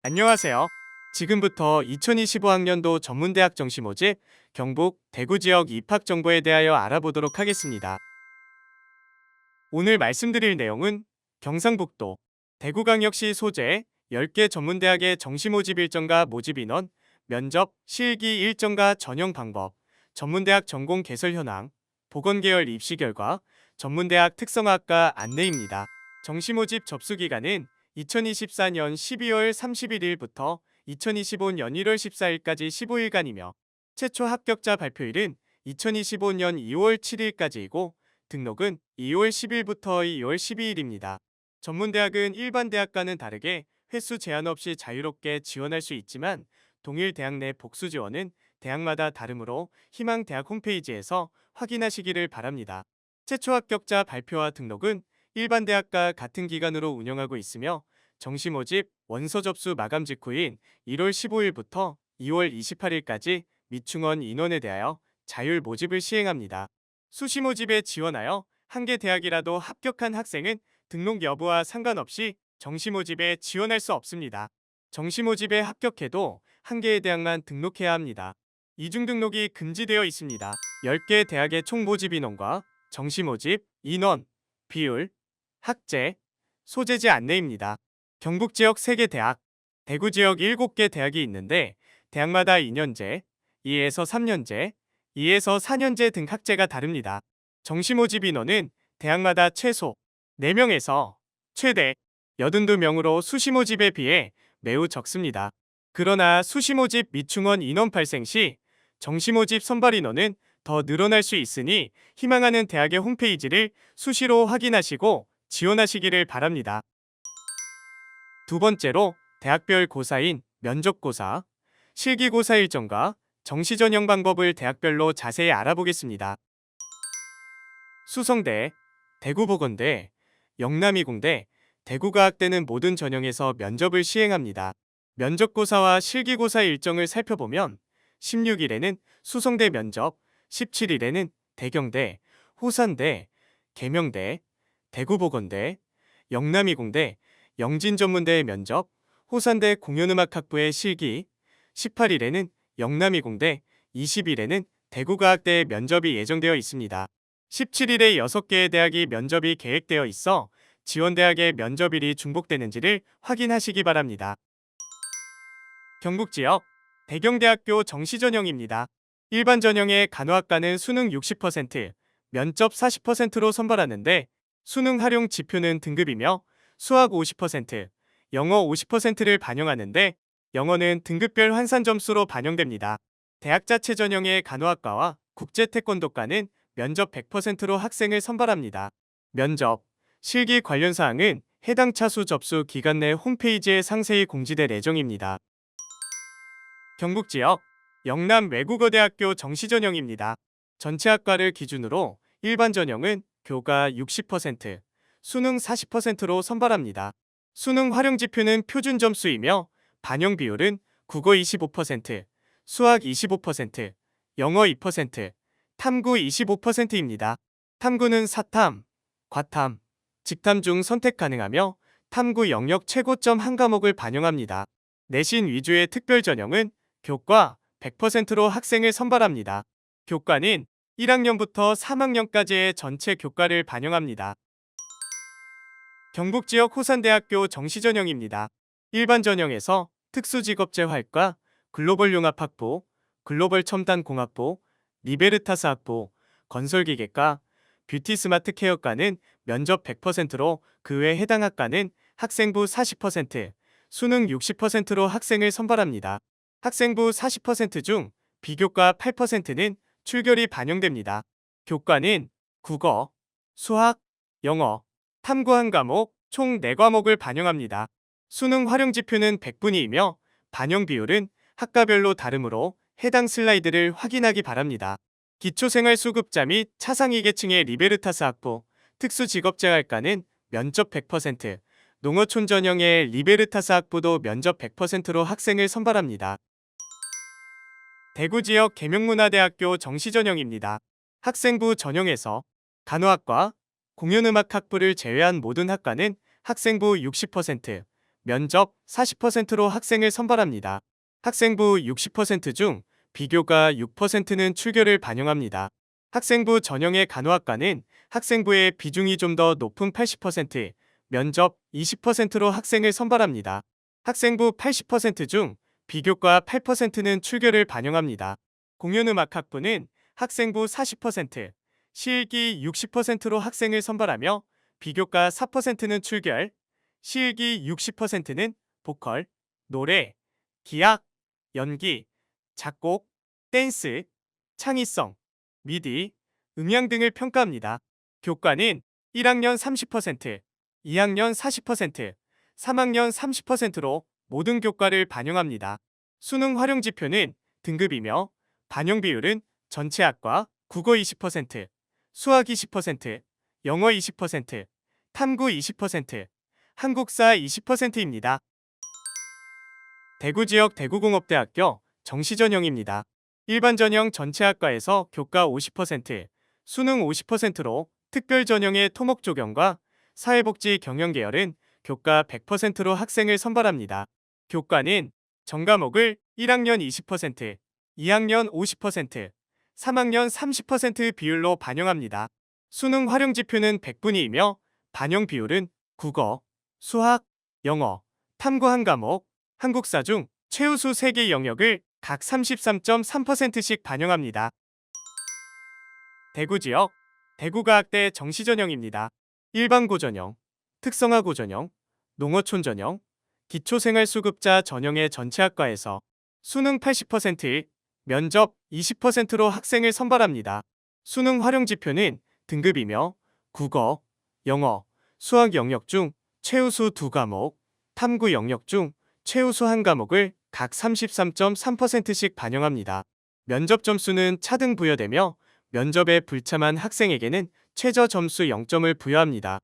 안녕하세요. 지금부터 2025학년도 전문대학 정시 모집 경북 대구 지역 입학 정보에 대하여 알아보도록 하겠습니다. 오늘 말씀드릴 내용은 경상북도 대구광역시 소재 10개 전문대학의 정시 모집 일정과 모집 인원, 면접, 실기 일정과 전형 방법, 전문대학 전공 개설 현황, 보건계열 입시 결과, 전문대학 특성화학과 안내입니다. 정시 모집 접수 기간은 2024년 12월 31일부터 2025년 1월 14일까지 15일간이며 최초 합격자 발표일은 2025년 2월 7일까지이고 등록은 2월 10일부터 2월 12일입니다. 전문대학은 일반 대학과는 다르게 횟수 제한 없이 자유롭게 지원할 수 있지만 동일 대학 내 복수 지원은 대학마다 다르므로 희망대학 홈페이지에서 확인하시기를 바랍니다. 최초 합격자 발표와 등록은 일반 대학과 같은 기간으로 운영하고 있으며 정시 모집 원서 접수 마감 직후인 1월 15일부터 2월 28일까지 미충원 인원에 대하여 자율 모집을 시행합니다. 수시 모집에 지원하여 한 개 대학이라도 합격한 학생은 등록 여부와 상관없이 정시 모집에 지원할 수 없습니다. 정시 모집에 합격해도 한 개의 대학만 등록해야 합니다. 이중 등록이 금지되어 있습니다. 10개 대학의 총 모집 인원과 정시 모집 인원, 비율, 학제, 소재지 안내입니다. 경북 지역 3개 대학, 대구 지역 7개 대학이 있는데 대학마다 2년제, 2에서 3년제, 2에서 4년제 등 학제가 다릅니다. 정시 모집 인원은 대학마다 최소 4명에서 최대 82명으로 수시 모집에 비해 매우 적습니다. 그러나 수시 모집 미충원 인원 발생 시 정시 모집 선발 인원은 더 늘어날 수 있으니 희망하는 대학의 홈페이지를 수시로 확인하시고 지원하시기를 바랍니다. 두 번째로 대학별 고사인 면접고사, 실기고사 일정과 정시 전형 방법을 대학별로 자세히 알아보겠습니다. 수성대, 대구보건대, 영남이공대, 대구과학대는 모든 전형에서 면접을 시행합니다. 면접고사와 실기고사 일정을 살펴보면 16일에는 수성대 면접, 17일에는 대경대, 호산대, 계명대, 대구보건대, 영남이공대, 영진전문대의 면접, 호산대 공연음악학부의 실기, 18일에는 영남이공대, 20일에는 대구과학대의 면접이 예정되어 있습니다. 17일에 6개의 대학이 면접이 계획되어 있어 지원대학의 면접일이 중복되는지를 확인하시기 바랍니다. 경북지역 대경대학교 정시전형입니다. 일반 전형의 간호학과는 수능 60%, 면접 40%로 선발하는데 수능 활용 지표는 등급이며 수학 50%, 영어 50%를 반영하는데 영어는 등급별 환산 점수로 반영됩니다. 대학 자체 전형의 간호학과와 국제태권도과는 면접 100%로 학생을 선발합니다. 면접, 실기 관련 사항은 해당 차수 접수 기간 내 홈페이지에 상세히 공지될 예정입니다. 경북지역 영남 외국어대학교 정시전형입니다. 전체 학과를 기준으로 일반 전형은 교과 60%, 수능 40%로 선발합니다. 수능 활용 지표는 표준 점수이며 반영 비율은 국어 25%, 수학 25%, 영어 2%, 탐구 25%입니다. 탐구는 사탐, 과탐, 직탐 중 선택 가능하며 탐구 영역 최고점 한 과목을 반영합니다. 내신 위주의 특별 전형은 교과 100%로 학생을 선발합니다. 교과는 1학년부터 3학년까지의 전체 교과를 반영합니다. 경북 지역 호산대학교 정시전형입니다. 일반 전형에서 특수직업재활과 글로벌 융합학부, 글로벌 첨단공학부, 리베르타스 학부, 건설기계과, 뷰티 스마트 케어과는 면접 100%로 그 외 해당 학과는 학생부 40%, 수능 60%로 학생을 선발합니다. 학생부 40% 중 비교과 8%는 출결이 반영됩니다. 교과는 국어, 수학, 영어, 탐구 한 과목, 총 4과목을 반영합니다. 수능 활용 지표는 100분위이며 반영 비율은 학과별로 다르므로 해당 슬라이드를 확인하기 바랍니다. 기초생활수급자 및 차상위계층의 리베르타스 학부, 특수직업재활과는 면접 100%, 농어촌 전형의 리베르타스 학부도 면접 100%로 학생을 선발합니다. 대구 지역 계명문화대학교 정시전형입니다. 학생부 전형에서 간호학과, 공연음악학부를 제외한 모든 학과는 학생부 60%, 면접 40%로 학생을 선발합니다. 학생부 60% 중 비교과 6%는 출결을 반영합니다. 학생부 전형의 간호학과는 학생부의 비중이 좀 더 높은 80%, 면접 20%로 학생을 선발합니다. 학생부 80%중 비교과 8%는 출결을 반영합니다. 공연음악학부는 학생부 40%, 시일기 60%로 학생을 선발하며 비교과 4%는 출결, 시일기 60%는 보컬, 노래, 기악, 연기, 작곡, 댄스, 창의성, 미디, 음향 등을 평가합니다. 교과는 1학년 30%, 2학년 40%, 3학년 30%로 모든 교과를 반영합니다. 수능 활용 지표는 등급이며 반영 비율은 전체 학과 국어 20%, 수학 20%, 영어 20%, 탐구 20%, 한국사 20%입니다. 대구 지역 대구공업대학교 정시전형입니다. 일반 전형 전체 학과에서 교과 50%, 수능 50%로 특별 전형의 토목 조경과 사회복지 경영 계열은 교과 100%로 학생을 선발합니다. 교과는 전과목을 1학년 20%, 2학년 50%, 3학년 30% 비율로 반영합니다. 수능 활용 지표는 100분위이며 반영 비율은 국어, 수학, 영어, 탐구 한 과목, 한국사 중 최우수 3개 영역을 각 33.3%씩 반영합니다. 대구 지역 대구과학대 정시전형입니다. 일반고전형, 특성화고전형, 농어촌전형, 기초생활수급자 전형의 전체 학과에서 수능 80%, 면접 20%로 학생을 선발합니다. 수능 활용 지표는 등급이며 국어, 영어, 수학 영역 중 최우수 2과목, 탐구 영역 중 최우수 1과목을 각 33.3%씩 반영합니다. 면접 점수는 차등 부여되며 면접에 불참한 학생에게는 최저 점수 0점을 부여합니다.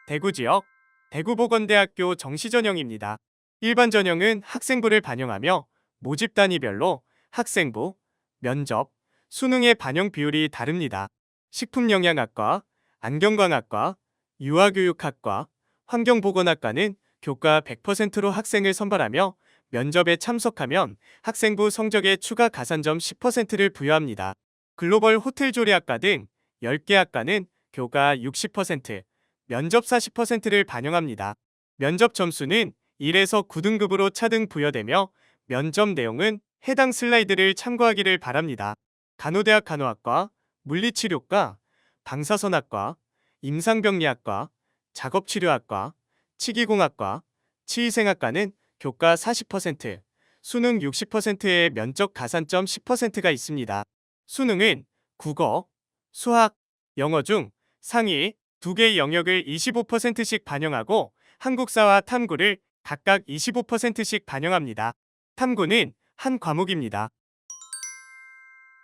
대구 지역 대구보건대학교 정시전형입니다. 일반 전형은 학생부를 반영하며 모집 단위별로 학생부, 면접, 수능의 반영 비율이 다릅니다. 식품영양학과, 안경광학과, 유아교육학과, 환경보건학과는 교과 100%로 학생을 선발하며 면접에 참석하면 학생부 성적에 추가 가산점 10%를 부여합니다. 글로벌 호텔조리학과 등 10개 학과는 교과 60%, 면접 40%를 반영합니다. 면접 점수는 1에서 9등급으로 차등 부여되며 면접 내용은 해당 슬라이드를 참고하기를 바랍니다. 간호대학 간호학과, 물리치료과, 방사선학과, 임상병리학과, 작업치료학과, 치기공학과, 치의생학과는 교과 40%, 수능 60%의 면접 가산점 10%가 있습니다. 수능은 국어, 수학, 영어 중 상위 2개의 영역을 25%씩 반영하고 한국사와 탐구를 각각 25%씩 반영합니다. 탐구는 한 과목입니다.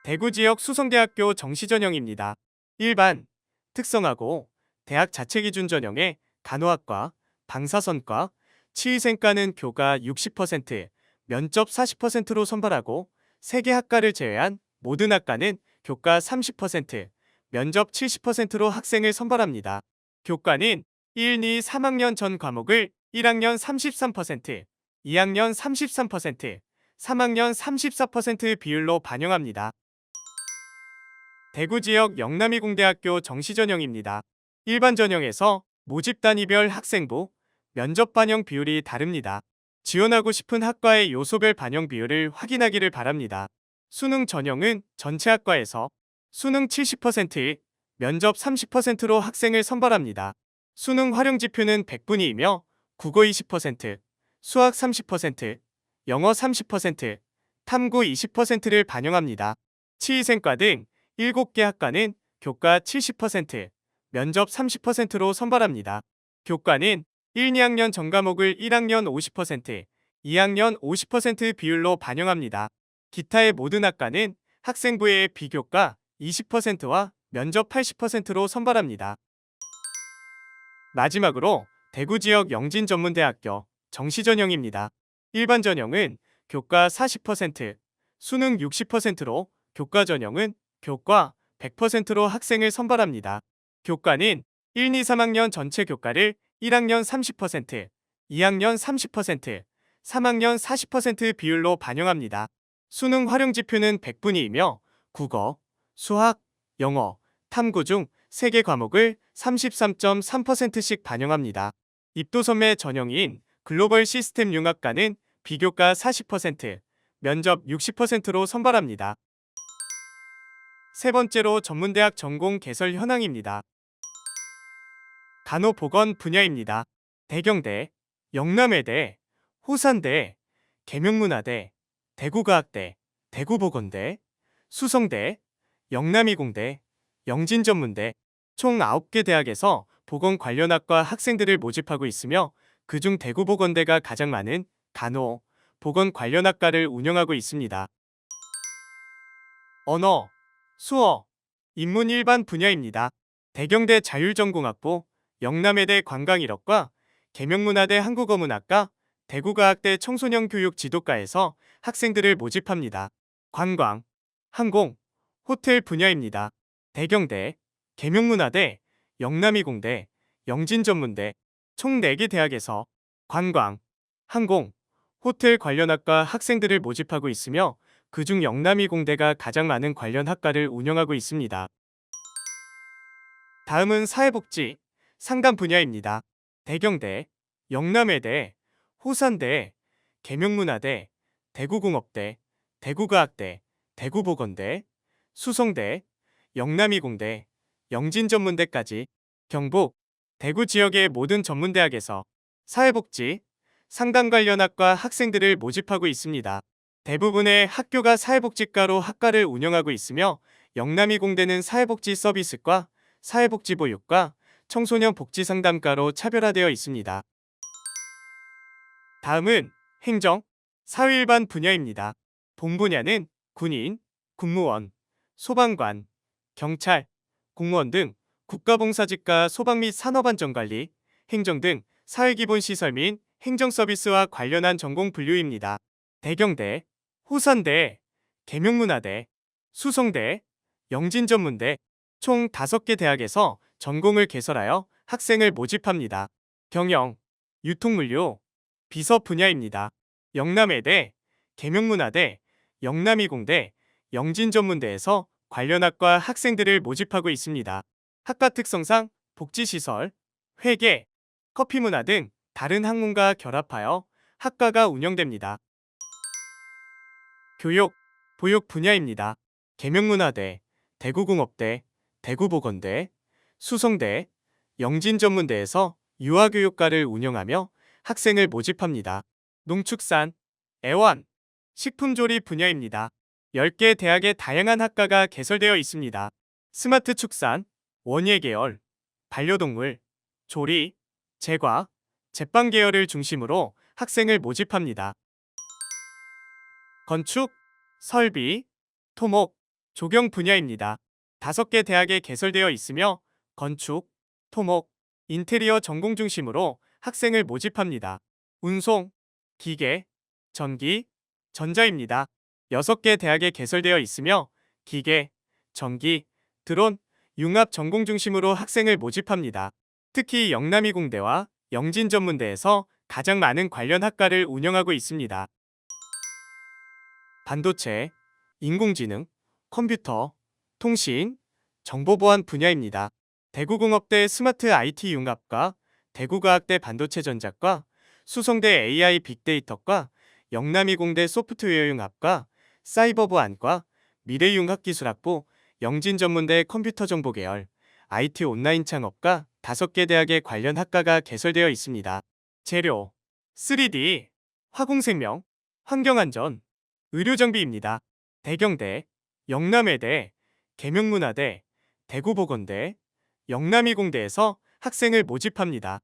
대구 지역 수성대학교 정시전형입니다. 일반, 특성화고, 대학 자체 기준 전형의 간호학과, 방사선과, 치의생과는 교과 60%, 면접 40%로 선발하고 3개 학과를 제외한 모든 학과는 교과 30%, 면접 70%로 학생을 선발합니다. 교과는 1, 2, 3학년 전 과목을 1학년 33%, 2학년 33%, 3학년 34% 비율로 반영합니다. 대구 지역 영남이공대학교 정시전형입니다. 일반 전형에서 모집 단위별 학생부, 면접 반영 비율이 다릅니다. 지원하고 싶은 학과의 요소별 반영 비율을 확인하기를 바랍니다. 수능 전형은 전체 학과에서 수능 70%, 면접 30%로 학생을 선발합니다. 수능 활용 지표는 100분위이며 국어 20%, 수학 30%, 영어 30%, 탐구 20%를 반영합니다. 치의생과 등 7개 학과는 교과 70%, 면접 30%로 선발합니다. 교과는 1, 2학년 전과목을 1학년 50%, 2학년 50% 비율로 반영합니다. 기타의 모든 학과는 학생부의 비교과 20%와 면접 80%로 선발합니다. 마지막으로 대구 지역 영진전문대학교 정시전형입니다. 일반 전형은 교과 40%, 수능 60%로 교과 전형은 교과 100%로 학생을 선발합니다. 교과는 1, 2, 3학년 전체 교과를 1학년 30%, 2학년 30%, 3학년 40% 비율로 반영합니다. 수능 활용 지표는 100분위이며 국어, 수학, 영어, 탐구 중 3개 과목을 33.3%씩 반영합니다. 입도선매 전형인 글로벌 시스템 융합과는 비교과 40%, 면접 60%로 선발합니다. 세 번째로 전문대학 전공 개설 현황입니다. 간호보건 분야입니다. 대경대, 영남외대, 호산대, 계명문화대, 대구과학대, 대구보건대, 수성대, 영남이공대, 영진전문대 총 9개 대학에서 보건 관련 학과 학생들을 모집하고 있으며 그중 대구보건대가 가장 많은 간호, 보건 관련 학과를 운영하고 있습니다. 언어, 수어, 인문 일반 분야입니다. 대경대 자율전공학부, 영남외대 관광일학과, 계명문화대 한국어문학과, 대구과학대 청소년교육지도과에서 학생들을 모집합니다. 관광, 항공, 호텔 분야입니다. 대경대, 계명문화대, 영남이공대, 영진전문대 총 4개 대학에서 관광, 항공, 호텔 관련 학과 학생들을 모집하고 있으며 그중 영남이공대가 가장 많은 관련 학과를 운영하고 있습니다. 다음은 사회복지, 상담 분야입니다. 대경대, 영남외대, 호산대, 계명문화대, 대구공업대, 대구과학대, 대구보건대, 수성대, 영남이공대, 영진전문대까지 경북, 대구 지역의 모든 전문대학에서 사회복지, 상담 관련 학과 학생들을 모집하고 있습니다. 대부분의 학교가 사회복지과로 학과를 운영하고 있으며 영남이공대는 사회복지 서비스과, 사회복지보육과, 청소년 복지상담과로 차별화되어 있습니다. 다음은 행정, 사회일반 분야입니다. 본 분야는 군인, 군무원, 소방관, 경찰, 공무원 등 국가봉사직과 소방 및 산업안전관리, 행정 등 사회기본시설 및 행정서비스와 관련한 전공 분류입니다. 대경대, 호산대, 계명문화대, 수성대, 영진전문대 총 5개 대학에서 전공을 개설하여 학생을 모집합니다. 경영, 유통물류, 비서 분야입니다. 영남외대, 계명문화대, 영남이공대, 영진전문대에서 관련 학과 학생들을 모집하고 있습니다. 학과 특성상 복지시설, 회계, 커피문화 등 다른 학문과 결합하여 학과가 운영됩니다. 교육, 보육 분야입니다. 계명문화대, 대구공업대, 대구보건대, 수성대, 영진전문대에서 유아교육과를 운영하며 학생을 모집합니다. 농축산, 애완, 식품조리 분야입니다. 10개 대학의 다양한 학과가 개설되어 있습니다. 스마트 축산, 원예 계열, 반려동물, 조리, 제과, 제빵 계열을 중심으로 학생을 모집합니다. 건축, 설비, 토목, 조경 분야입니다. 5개 대학에 개설되어 있으며 건축, 토목, 인테리어 전공 중심으로 학생을 모집합니다. 운송, 기계, 전기, 전자입니다. 6개 대학에 개설되어 있으며 기계, 전기, 드론, 융합 전공 중심으로 학생을 모집합니다. 특히 영남이공대와 영진전문대에서 가장 많은 관련 학과를 운영하고 있습니다. 반도체, 인공지능, 컴퓨터, 통신, 정보보안 분야입니다. 대구공업대 스마트 IT 융합과, 대구과학대 반도체전자과, 수성대 AI 빅데이터과, 영남이공대 소프트웨어 융합과, 사이버보안과, 미래융합기술학부, 영진전문대 컴퓨터정보 계열, IT 온라인 창업과 5개 대학의 관련 학과가 개설되어 있습니다. 재료, 3D, 화공생명, 환경안전, 의료정비입니다. 대경대, 영남외대, 계명문화대, 대구보건대, 영남이공대에서 학생을 모집합니다.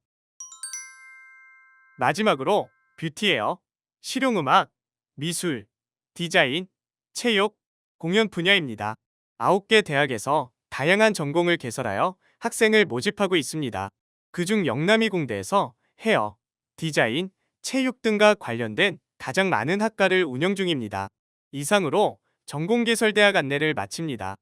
마지막으로 뷰티웨어, 실용음악, 미술, 디자인, 체육, 공연 분야입니다. 9개 대학에서 다양한 전공을 개설하여 학생을 모집하고 있습니다. 그중 영남이공대에서 헤어, 디자인, 체육 등과 관련된 가장 많은 학과를 운영 중입니다. 이상으로 전공개설대학 안내를 마칩니다.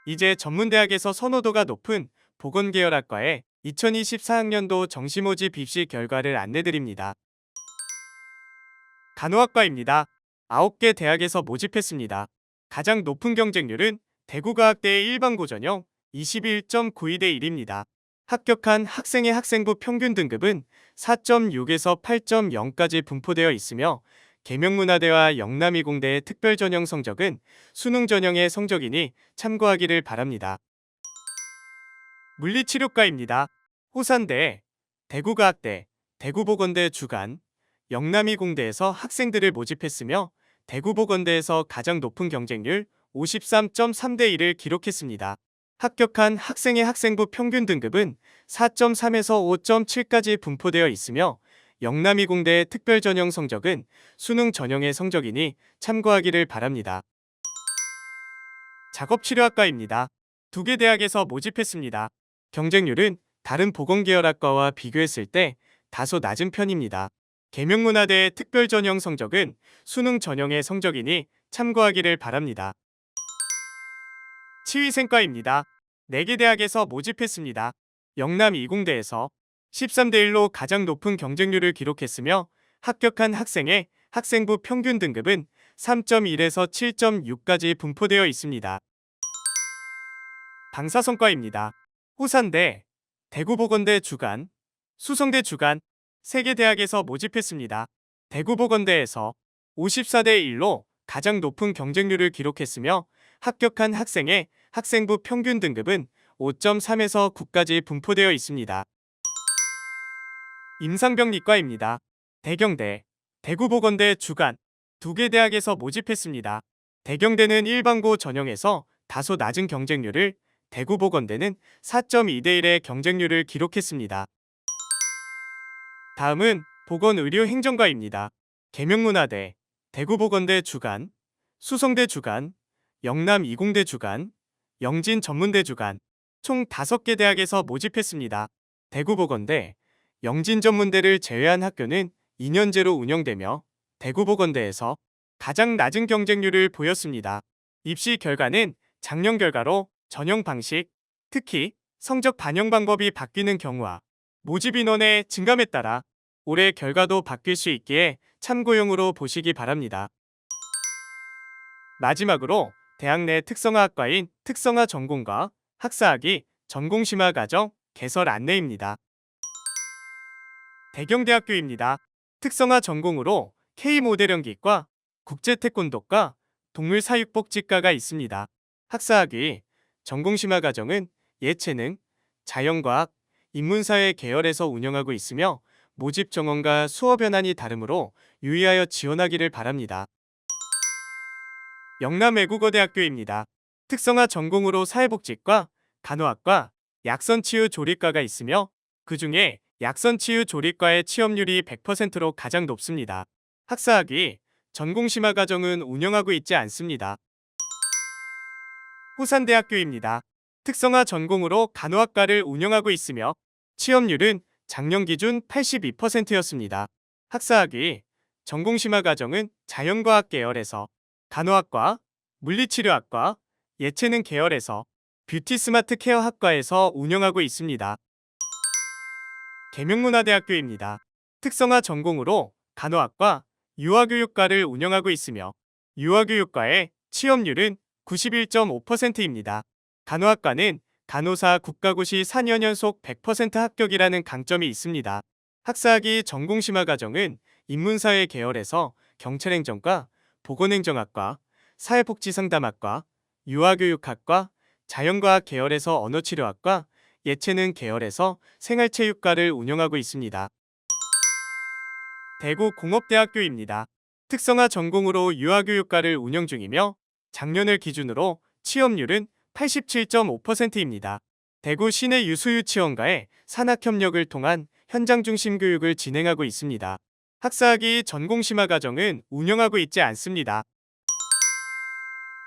이제 전문대학에서 선호도가 높은 보건계열학과의 2024학년도 정시모집 입시 결과를 안내드립니다. 간호학과입니다. 9개 대학에서 모집했습니다. 가장 높은 경쟁률은 대구과학대의 일반고 전형 21.92대 1입니다. 합격한 학생의 학생부 평균 등급은 4.6에서 8.0까지 분포되어 있으며 계명문화대와 영남이공대의 특별 전형 성적은 수능 전형의 성적이니 참고하기를 바랍니다. 물리치료과입니다. 호산대, 대구과학대, 대구보건대 주간, 영남이공대에서 학생들을 모집했으며 대구보건대에서 가장 높은 경쟁률 53.3대 1을 기록했습니다. 합격한 학생의 학생부 평균 등급은 4.3에서 5.7까지 분포되어 있으며 영남이공대의 특별 전형 성적은 수능 전형의 성적이니 참고하기를 바랍니다. 작업치료학과입니다. 2개 대학에서 모집했습니다. 경쟁률은 다른 보건계열학과와 비교했을 때 다소 낮은 편입니다. 계명문화대의 특별 전형 성적은 수능 전형의 성적이니 참고하기를 바랍니다. 치위생과입니다. 4개 대학에서 모집했습니다. 영남 이공대에서 13대 1로 가장 높은 경쟁률을 기록했으며 합격한 학생의 학생부 평균 등급은 3.1에서 7.6까지 분포되어 있습니다. 방사선과입니다. 호산대, 대구보건대 주간, 수성대 주간 3개 대학에서 모집했습니다. 대구보건대에서 54대 1로 가장 높은 경쟁률을 기록했으며 합격한 학생의 학생부 평균 등급은 5.3에서 9까지 분포되어 있습니다. 임상병리과입니다. 대경대, 대구보건대 주간 2개 대학에서 모집했습니다. 대경대는 일반고 전형에서 다소 낮은 경쟁률을, 대구보건대는 4.2대 1의 경쟁률을 기록했습니다. 다음은 보건의료행정과입니다. 계명문화대, 대구보건대 주간, 수성대 주간, 영남이공대 주간, 영진전문대 주간 총 5개 대학에서 모집했습니다. 대구보건대, 영진전문대를 제외한 학교는 2년제로 운영되며 대구보건대에서 가장 낮은 경쟁률을 보였습니다. 입시 결과는 작년 결과로 전형 방식, 특히 성적 반영 방법이 바뀌는 경우와 모집 인원의 증감에 따라 올해 결과도 바뀔 수 있기에 참고용으로 보시기 바랍니다. 마지막으로 대학 내 특성화학과인 특성화 전공과 학사학위, 전공심화 과정 개설 안내입니다. 대경대학교입니다. 특성화 전공으로 K모델연기과, 국제태권도과, 동물사육복지과가 있습니다. 학사학위, 전공심화 과정은 예체능, 자연과학, 인문사회 계열에서 운영하고 있으며 모집 정원과 수업 현안이 다르므로 유의하여 지원하기를 바랍니다. 영남외국어대학교입니다. 특성화 전공으로 사회복지과, 간호학과, 약선치유조리과가 있으며 그 중에 약선치유조리과의 취업률이 100%로 가장 높습니다. 학사학위, 전공심화 과정은 운영하고 있지 않습니다. 호산대학교입니다. 특성화 전공으로 간호학과를 운영하고 있으며 취업률은 작년 기준 82%였습니다. 학사학위, 전공심화 과정은 자연과학 계열에서 간호학과, 물리치료학과, 예체능 계열에서 뷰티스마트 케어 학과에서 운영하고 있습니다. 계명문화대학교입니다. 특성화 전공으로 간호학과, 유아교육과를 운영하고 있으며 유아교육과의 취업률은 91.5%입니다. 간호학과는 간호사 국가고시 4년 연속 100% 합격이라는 강점이 있습니다. 학사학위 전공심화 과정은 인문사회 계열에서 경찰행정과, 보건행정학과, 사회복지상담학과, 유아교육학과, 자연과학 계열에서 언어치료학과, 예체능 계열에서 생활체육과를 운영하고 있습니다. 대구공업대학교입니다. 특성화 전공으로 유아교육과를 운영 중이며 작년을 기준으로 취업률은 87.5%입니다. 대구 시내 유수유치원과의 산학협력을 통한 현장 중심 교육을 진행하고 있습니다. 학사학위 전공심화 과정은 운영하고 있지 않습니다.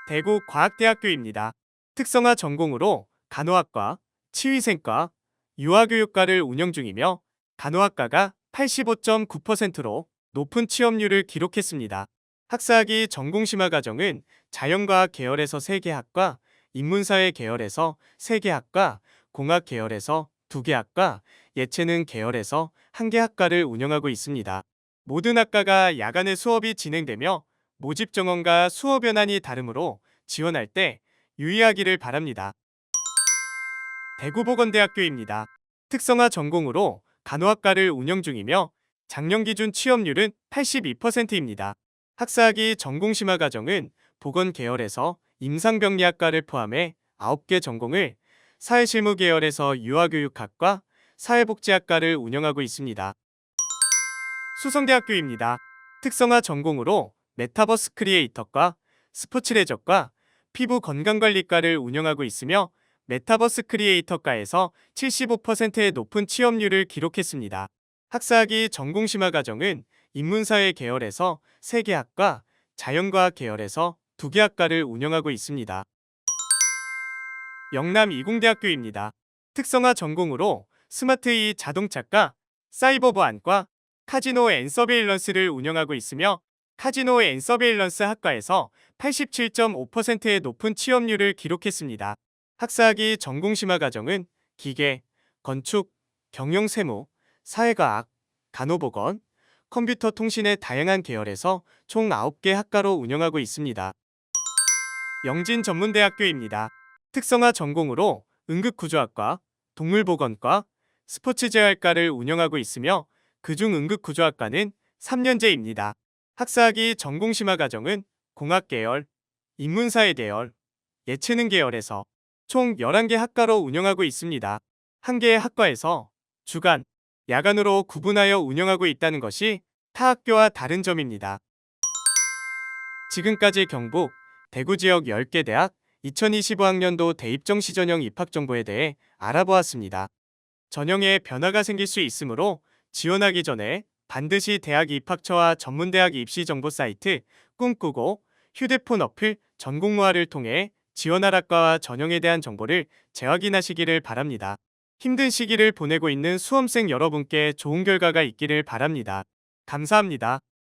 대구과학대학교입니다. 특성화 전공으로 간호학과, 치위생과, 유아교육과를 운영 중이며 간호학과가 85.9%로 높은 취업률을 기록했습니다. 학사학위 전공심화 과정은 자연과학 계열에서 3개 학과, 인문사회 계열에서 3개 학과, 공학 계열에서 2개 학과, 예체능 계열에서 1개 학과를 운영하고 있습니다. 모든 학과가 야간에 수업이 진행되며 모집 정원과 수업 연한이 다르므로 지원할 때 유의하기를 바랍니다. 대구보건대학교입니다. 특성화 전공으로 간호학과를 운영 중이며 작년 기준 취업률은 82%입니다. 학사학위 전공심화 과정은 보건 계열에서 임상병리학과를 포함해 9개 전공을, 사회실무 계열에서 유아교육학과, 사회복지학과를 운영하고 있습니다. 수성대학교입니다. 특성화 전공으로 메타버스 크리에이터과, 스포츠레저과, 피부 건강관리과를 운영하고 있으며 메타버스 크리에이터과에서 75%의 높은 취업률을 기록했습니다. 학사학위 전공심화 과정은 인문사회 계열에서 3개 학과, 자연과학 계열에서 2개 학과를 운영하고 있습니다. 영남 이공대학교입니다. 특성화 전공으로 스마트 이 자동차과, 사이버 보안과, 카지노 앤 서베일런스를 운영하고 있으며 카지노 앤 서베일런스 학과에서 87.5%의 높은 취업률을 기록했습니다. 학사학위 전공심화 과정은 기계, 건축, 경영세무, 사회과학, 간호보건, 컴퓨터 통신의 다양한 계열에서 총 9개 학과로 운영하고 있습니다. 영진전문대학교입니다. 특성화 전공으로 응급구조학과, 동물보건과, 스포츠재활과를 운영하고 있으며 그중 응급구조학과는 3년제입니다. 학사학위 전공심화 과정은 공학 계열, 인문사회 계열, 예체능 계열에서 총 11개 학과로 운영하고 있습니다. 한 개의 학과에서 주간, 야간으로 구분하여 운영하고 있다는 것이 타 학교와 다른 점입니다. 지금까지 경북, 대구 지역 10개 대학 2025학년도 대입정시 전형 입학 정보에 대해 알아보았습니다. 전형에 변화가 생길 수 있으므로 지원하기 전에 반드시 대학 입학처와 전문대학 입시 정보 사이트 꿈꾸고 휴대폰 어플 전공모아를 통해 지원할 학과와 전형에 대한 정보를 재확인하시기를 바랍니다. 힘든 시기를 보내고 있는 수험생 여러분께 좋은 결과가 있기를 바랍니다. 감사합니다.